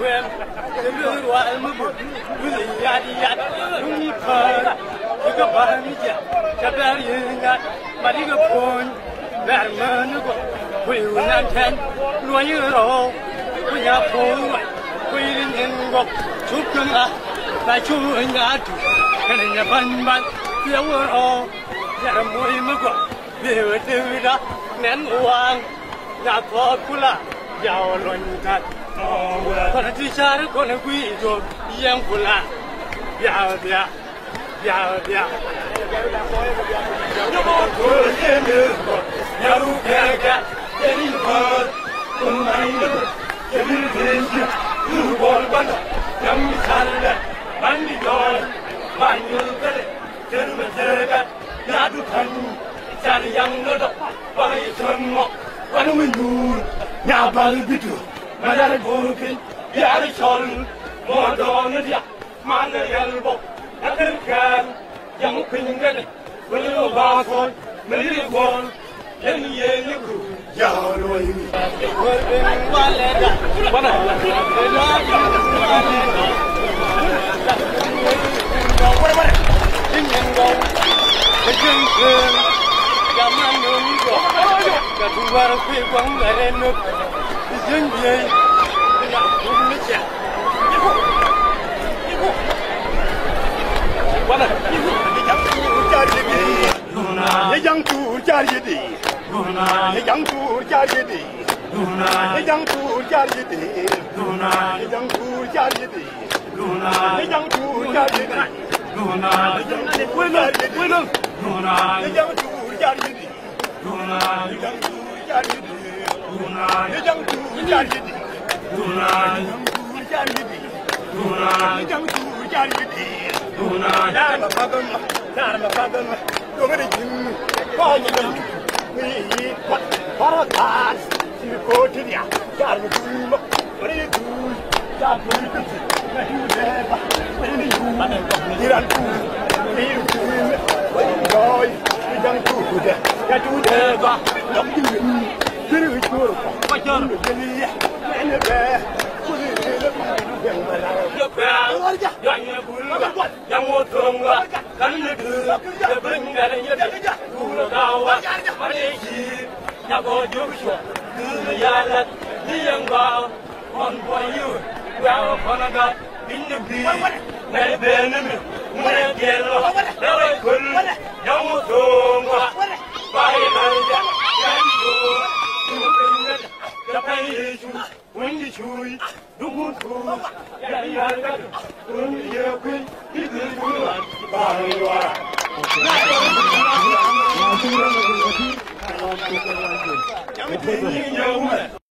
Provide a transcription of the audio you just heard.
kwem lu wa mu bu ya di ya ni pa ga ba mi ja ka ba yin ga ma di ga pon ba ma nu ko wi nan ten lo yin ro ku ya po wi rin yin go chu kun a ba chu ga tu ka ne ya ban ban ya wo ro ya mo yi mu ko bi wa tu da nen wang ya ko kula ya lon taคนที่ชาร์คนกุยโจยังกุลาเบียเบียยบตัวเย็นเดือดยาลูกแก่แก่เย็นพอคนไหนเย็นเย็นลูกบอลบ้านยังมีชันเลยบ้านมีจอยบ้านยืนกันเจอมาเจอกันยาดูทันชาลียังเลิศไปชนหมอกวันไม่ดูยาบาลบิดMadare Burkin, Yari Sol, Mordonia, Mana Yelbo, Nakan, Young Pingan, Willow Barford, Millie Wall, Yenny Yellow, Yahweh. Dân gì nhà cũng biết chả quá này cái dân tu cha gì đi cái dân tu cha gì đi cái dân tu cha gì đi cái dân tu cha gì đi cái dân tu cha gì đi quên luôn cái dân tu cha gì đi cái dân tu cha gì đi Yang tu cari di, yang tu cari di, yang tu cari di. Dar makan, dongeri jin, kau jangan ni paratas, si kau tidak, dar macam beri tu, dar beri tu, beri lepas, beri jiran tu, beri tu, beri joy, yang tu dah, yang tu dah, nak jiran. Kiri kiri, macam ni ni, ni ber, kiri kiri, yang mana? Yang bulu, yang motor, kan itu, yang berenang ni, gula kawan, Malaysia, yang baju besar, kejalan, yang bau, on boyu, bau konaga, bindi, meri benem, meri gelo, meri kul, yang motor, bayi kerja, yang tu. When you choose, do good food, when you quit, you do it.